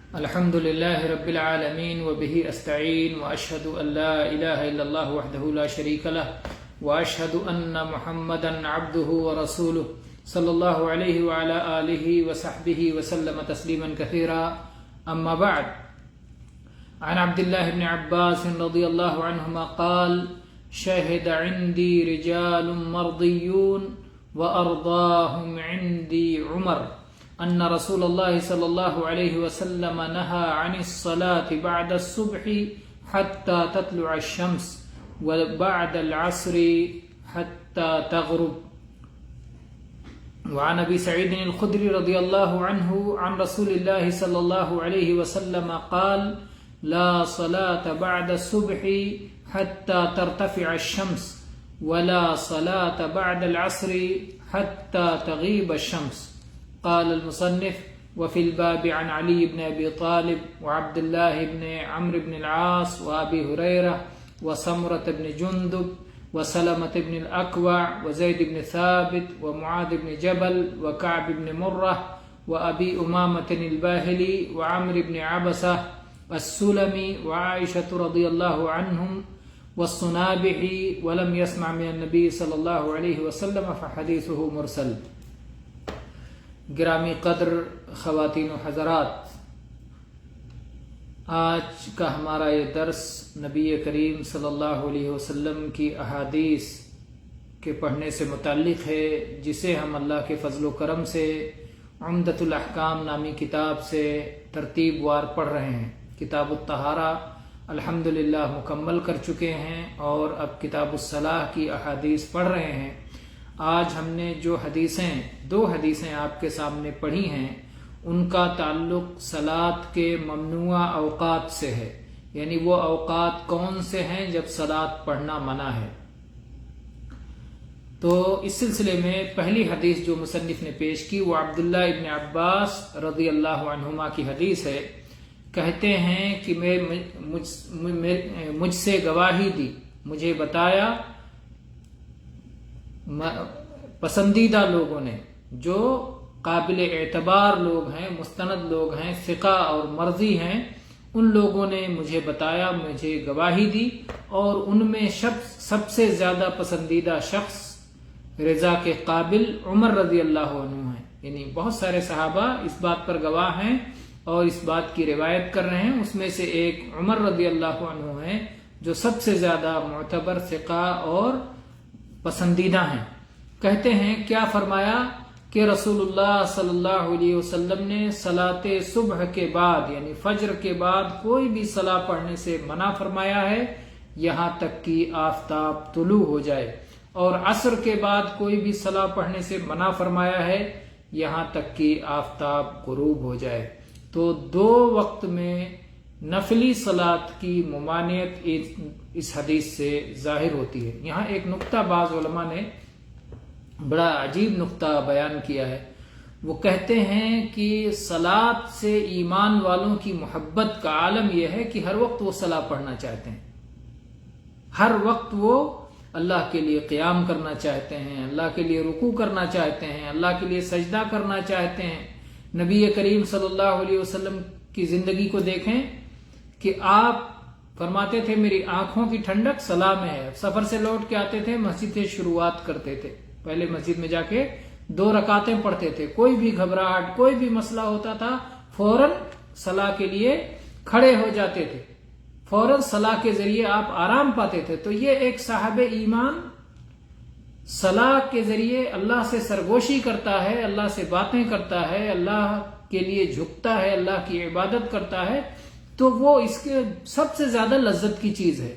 الحمد لله رب العالمين وبه أستعين وأشهد أن لا إله إلا الله وحده لا شريك له وأشهد أن محمدا عبده ورسوله صلى الله عليه وعلى آله وصحبه وسلم تسليما كثيرا. أما بعد، عن عبد الله بن عباس رضي الله عنهما قال: شهد عندي رجال مرضيون وأرضاهم عندي عمر أن رسول الله صلى الله عليه وسلم نهى عن الصلاة بعد الصبح حتى تطلع الشمس وبعد العصر حتى تغرب. وعن أبي سعيد الخدري رضي الله عنه عن رسول الله صلى الله عليه وسلم قال: لا صلاة بعد الصبح حتى ترتفع الشمس ولا صلاة بعد العصر حتى تغيب الشمس. قال المصنف: وفي الباب عن علي بن أبي طالب وعبد الله بن عمرو بن العاص وأبي هريرة وسمرة بن جندب وسلمة بن الأكوع وزيد بن ثابت ومعاذ بن جبل وكعب بن مرة وأبي أمامة الباهلي وعمرو بن عبسة السلمي وعائشة رضي الله عنهم والصنابحي ولم يسمع من النبي صلى الله عليه وسلم فحديثه مرسل. گرامی قدر خواتین و حضرات، آج کا ہمارا یہ درس نبی کریم صلی اللہ علیہ وسلم کی احادیث کے پڑھنے سے متعلق ہے، جسے ہم اللہ کے فضل و کرم سے عمدۃ الاحکام نامی کتاب سے ترتیب وار پڑھ رہے ہیں. کتاب الطہارہ الحمدللہ مکمل کر چکے ہیں اور اب کتاب الصلاح کی احادیث پڑھ رہے ہیں. آج ہم نے جو دو حدیثیں آپ کے سامنے پڑھی ہیں، ان کا تعلق صلاۃ کے ممنوع اوقات سے ہے، یعنی وہ اوقات کون سے ہیں جب صلاۃ پڑھنا منع ہے. تو اس سلسلے میں پہلی حدیث جو مصنف نے پیش کی وہ عبداللہ ابن عباس رضی اللہ عنہما کی حدیث ہے. کہتے ہیں کہ مجھ سے گواہی دی، مجھے بتایا پسندیدہ لوگوں نے، جو قابل اعتبار لوگ ہیں، مستند لوگ ہیں، ثقہ اور مرضی ہیں، ان لوگوں نے مجھے بتایا، مجھے گواہی دی، اور ان میں سب سے زیادہ پسندیدہ شخص رضا کے قابل عمر رضی اللہ عنہ ہیں. یعنی بہت سارے صحابہ اس بات پر گواہ ہیں اور اس بات کی روایت کر رہے ہیں، اس میں سے ایک عمر رضی اللہ عنہ ہیں جو سب سے زیادہ معتبر، ثقہ اور پسندیدہ ہیں. کہتے ہیں کیا فرمایا کہ رسول اللہ صلی اللہ علیہ وسلم نے صلاۃ صبح کے بعد یعنی فجر کے بعد کوئی بھی صلاۃ پڑھنے سے منع فرمایا ہے یہاں تک کہ آفتاب طلوع ہو جائے، اور عصر کے بعد کوئی بھی صلاۃ پڑھنے سے منع فرمایا ہے یہاں تک کہ آفتاب غروب ہو جائے. تو دو وقت میں نفلی صلاۃ کی ممانعت اس حدیث سے ظاہر ہوتی ہے. یہاں ایک نقطہ بعض علماء نے بڑا عجیب نقطہ بیان کیا ہے. وہ کہتے ہیں کہ صلاۃ سے ایمان والوں کی محبت کا عالم یہ ہے کہ ہر وقت وہ صلاۃ پڑھنا چاہتے ہیں، ہر وقت وہ اللہ کے لیے قیام کرنا چاہتے ہیں، اللہ کے لیے رکوع کرنا چاہتے ہیں، اللہ کے لیے سجدہ کرنا چاہتے ہیں. نبی کریم صلی اللہ علیہ وسلم کی زندگی کو دیکھیں کہ آپ فرماتے تھے میری آنکھوں کی ٹھنڈک صلاح میں ہے. سفر سے لوٹ کے آتے تھے، مسجد سے شروعات کرتے تھے، پہلے مسجد میں جا کے 2 رکعتیں پڑھتے تھے. کوئی بھی گھبراہٹ، کوئی بھی مسئلہ ہوتا تھا، فوراً صلاح کے لیے کھڑے ہو جاتے تھے، فوراً صلاح کے ذریعے آپ آرام پاتے تھے. تو یہ ایک صاحب ایمان صلاح کے ذریعے اللہ سے سرگوشی کرتا ہے، اللہ سے باتیں کرتا ہے، اللہ کے لیے جھکتا ہے، اللہ کی عبادت کرتا ہے، تو وہ اس کے سب سے زیادہ لذت کی چیز ہے.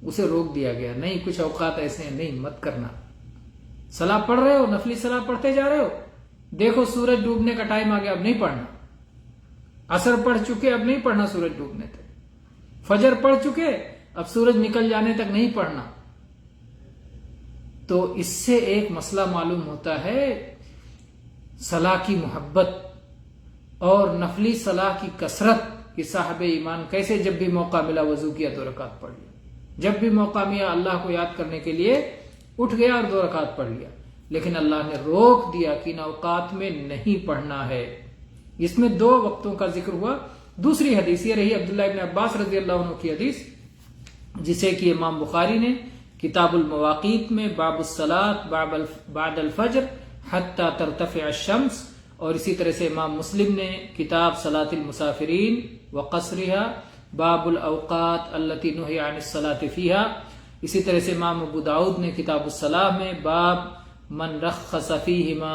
اسے روک دیا گیا، نہیں کچھ اوقات ایسے ہیں، نہیں مت کرنا. صلاح پڑھ رہے ہو، نفلی صلاح پڑھتے جا رہے ہو، دیکھو سورج ڈوبنے کا ٹائم آ گیا، اب نہیں پڑھنا. عصر پڑھ چکے، اب نہیں پڑھنا سورج ڈوبنے تک. فجر پڑھ چکے، اب سورج نکل جانے تک نہیں پڑھنا. تو اس سے ایک مسئلہ معلوم ہوتا ہے صلاح کی محبت اور نفلی صلاح کی کثرت کہ صاحب ایمان کیسے جب بھی موقع ملا وضو کیا 2 رکعت پڑھ لیا، جب بھی موقع ملا اللہ کو یاد کرنے کے لیے اٹھ گیا اور 2 رکعت پڑھ لیا. لیکن اللہ نے روک دیا کہ ان اوقات میں نہیں پڑھنا ہے. اس میں 2 وقتوں کا ذکر ہوا. دوسری حدیث یہ رہی عبداللہ ابن عباس رضی اللہ عنہ کی حدیث، جسے کہ امام بخاری نے کتاب المواقیت میں باب الصلاۃ بعد الفجر حتی ترتفع الشمس، اور اسی طرح سے امام مسلم نے کتاب صلاۃ المسافرین وقصرها باب الاوقات التي نهي عن الصلاة فيها، اسی طرح سے امام ابو داؤد نے کتاب الصلاۃ میں باب من رخص فيهما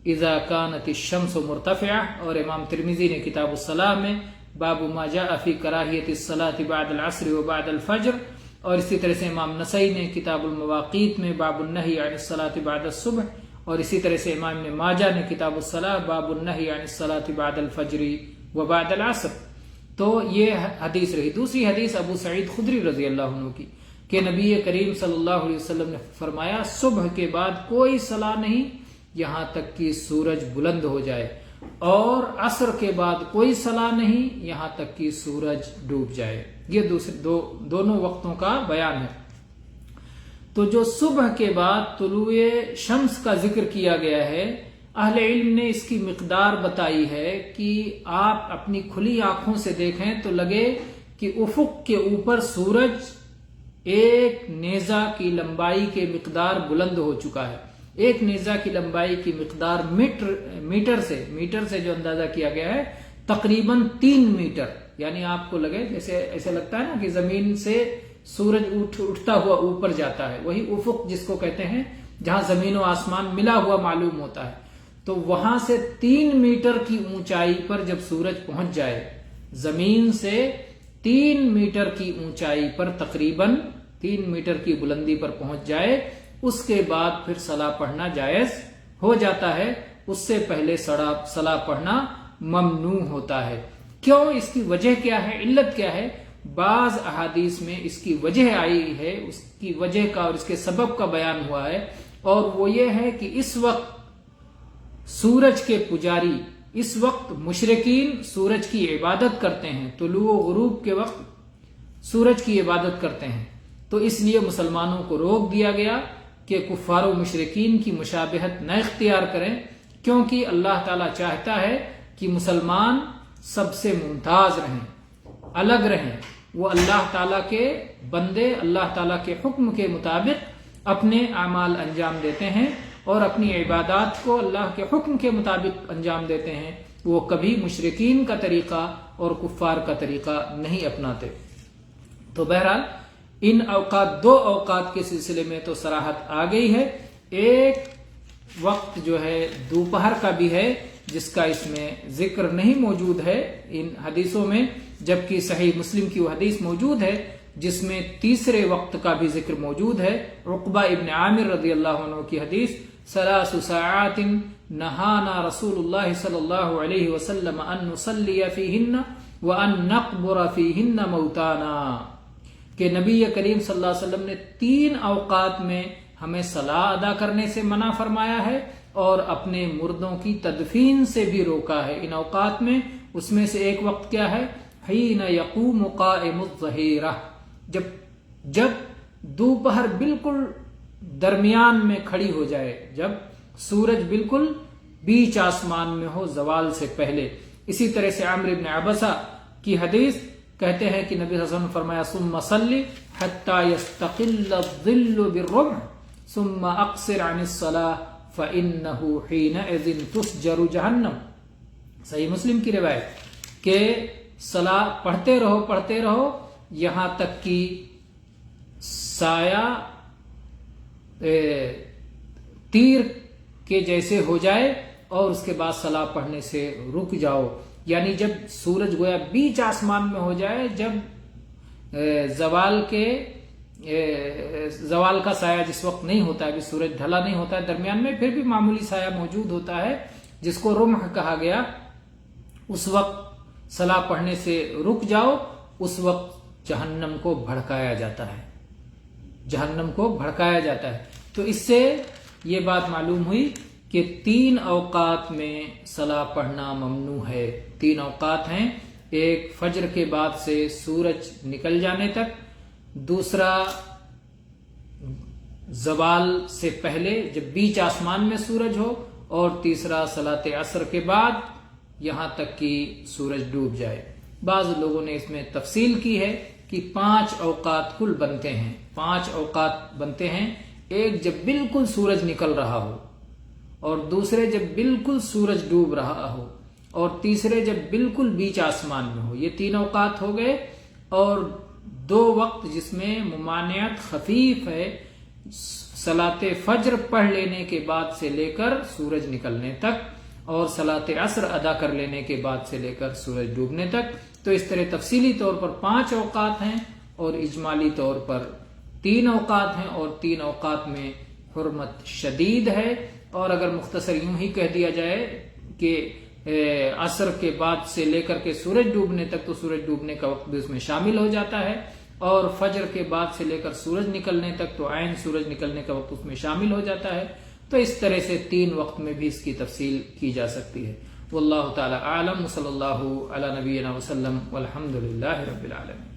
اذا كانت الشمس مرتفعة، اور امام ترمذی نے کتاب الصلاۃ میں باب ما جاء في کراہیت الصلاة بعد العصر وبعد الفجر، اور اسی طرح سے امام نسائی نے کتاب المواقیت میں باب النہی عن الصلاة بعد الصبح، اور اسی طرح سے امام ابن ماجہ نے کتاب الصلاۃ باب النہی عن الصلاة بعد الفجر وبعد العصر۔ تو یہ حدیث رہی۔ دوسری حدیث ابو سعید خدری رضی اللہ عنہ کی کہ نبی کریم صلی اللہ علیہ وسلم نے فرمایا صبح کے بعد کوئی صلاۃ نہیں یہاں تک کہ سورج بلند ہو جائے، اور عصر کے بعد کوئی صلاۃ نہیں یہاں تک کہ سورج ڈوب جائے۔ یہ دونوں وقتوں کا بیان ہے۔ تو جو صبح کے بعد طلوع شمس کا ذکر کیا گیا ہے، اہل علم نے اس کی مقدار بتائی ہے کہ آپ اپنی کھلی آنکھوں سے دیکھیں تو لگے کہ افق کے اوپر سورج ایک نیزہ کی لمبائی کے مقدار بلند ہو چکا ہے۔ ایک نیزہ کی لمبائی کی مقدار میٹر سے جو اندازہ کیا گیا ہے تقریباً 3 میٹر، یعنی آپ کو لگے جیسے ایسے لگتا ہے نا کہ زمین سے سورج اٹھتا ہوا اوپر جاتا ہے، وہی افق جس کو کہتے ہیں جہاں زمین و آسمان ملا ہوا معلوم ہوتا ہے، تو وہاں سے 3 میٹر کی اونچائی پر جب سورج پہنچ جائے، زمین سے 3 میٹر کی اونچائی پر تقریباً 3 میٹر کی بلندی پر پہنچ جائے، اس کے بعد پھر صلاح پڑھنا جائز ہو جاتا ہے، اس سے پہلے صلاح پڑھنا ممنوع ہوتا ہے۔ کیوں؟ اس کی وجہ کیا ہے، علت کیا ہے؟ بعض احادیث میں اس کی وجہ آئی ہے، اس کی وجہ کا اور اس کے سبب کا بیان ہوا ہے، اور وہ یہ ہے کہ اس وقت سورج کے پجاری، اس وقت مشرکین سورج کی عبادت کرتے ہیں، طلوع و غروب کے وقت سورج کی عبادت کرتے ہیں، تو اس لیے مسلمانوں کو روک دیا گیا کہ کفار و مشرکین کی مشابہت نہ اختیار کریں، کیونکہ اللہ تعالیٰ چاہتا ہے کہ مسلمان سب سے ممتاز رہیں، الگ رہیں، وہ اللہ تعالیٰ کے بندے اللہ تعالیٰ کے حکم کے مطابق اپنے اعمال انجام دیتے ہیں اور اپنی عبادات کو اللہ کے حکم کے مطابق انجام دیتے ہیں، وہ کبھی مشرکین کا طریقہ اور کفار کا طریقہ نہیں اپناتے۔ تو بہرحال ان اوقات، 2 اوقات کے سلسلے میں تو صراحت آ گئی ہے، ایک وقت جو ہے دوپہر کا بھی ہے جس کا اس میں ذکر نہیں موجود ہے ان حدیثوں میں، جبکہ صحیح مسلم کی وہ حدیث موجود ہے جس میں تیسرے وقت کا بھی ذکر موجود ہے۔ عقبہ ابن عامر رضی اللہ عنہ کی حدیث 3 ساعات نہانا رسول اللہ صلی اللہ علیہ وسلم ان نصلی فیہن وان نقبر فیہن موتانا، کہ نبی کریم صلی اللہ علیہ وسلم نے 3 اوقات میں ہمیں صلاح ادا کرنے سے منع فرمایا ہے اور اپنے مردوں کی تدفین سے بھی روکا ہے۔ ان اوقات میں اس میں سے ایک وقت کیا ہے؟ حین یقوم قائم الظہیرہ، جب دوپہر بالکل درمیان میں کھڑی ہو جائے، جب سورج بالکل بیچ آسمان میں ہو زوال سے پہلے۔ اسی طرح سے عمرو بن عبسہ کی حدیث کہتے ہیں کہ نبی صلی اللہ علیہ وسلم نے فرمایا ثم صلی حتی یستقل الظل بالرمح ثم اقصر عن الصلاة فإنه حينئذ تسجر جہنم۔ صحیح مسلم کی روایت کہ صلاح پڑھتے رہو یہاں تک کہ سایہ تیر کے جیسے ہو جائے اور اس کے بعد صلاح پڑھنے سے رک جاؤ، یعنی جب سورج گویا بیچ آسمان میں ہو جائے، جب زوال کا سایہ جس وقت نہیں ہوتا ہے، ابھی سورج ڈھلا نہیں ہوتا ہے، درمیان میں پھر بھی معمولی سایہ موجود ہوتا ہے جس کو رمح کہا گیا، اس وقت صلاح پڑھنے سے رک جاؤ، اس وقت جہنم کو بھڑکایا جاتا ہے، جہنم کو بھڑکایا جاتا ہے۔ تو اس سے یہ بات معلوم ہوئی کہ 3 اوقات میں صلاح پڑھنا ممنوع ہے۔ 3 اوقات ہیں، ایک فجر کے بعد سے سورج نکل جانے تک، دوسرا زوال سے پہلے جب بیچ آسمان میں سورج ہو، اور تیسرا صلاۃ عصر کے بعد یہاں تک کہ سورج ڈوب جائے۔ بعض لوگوں نے اس میں تفصیل کی ہے کہ 5 اوقات کل بنتے ہیں، 5 اوقات بنتے ہیں، ایک جب بالکل سورج نکل رہا ہو، اور دوسرے جب بالکل سورج ڈوب رہا ہو، اور تیسرے جب بالکل بیچ آسمان میں ہو۔ یہ 3 اوقات ہو گئے، اور 2 وقت جس میں ممانعت خفیف ہے، صلاۃ فجر پڑھ لینے کے بعد سے لے کر سورج نکلنے تک، اور صلاۃ عصر ادا کر لینے کے بعد سے لے کر سورج ڈوبنے تک۔ تو اس طرح تفصیلی طور پر 5 اوقات ہیں، اور اجمالی طور پر 3 اوقات ہیں، اور 3 اوقات میں حرمت شدید ہے۔ اور اگر مختصر یوں ہی کہہ دیا جائے کہ عصر کے بعد سے لے کر کے سورج ڈوبنے تک، تو سورج ڈوبنے کا وقت بھی اس میں شامل ہو جاتا ہے، اور فجر کے بعد سے لے کر سورج نکلنے تک تو عین سورج نکلنے کا وقت اس میں شامل ہو جاتا ہے۔ تو اس طرح سے 3 وقت میں بھی اس کی تفصیل کی جا سکتی ہے۔ واللہ تعالی اعلم، صلی اللہ علی نبینا وسلم، والحمد للہ رب العالمین۔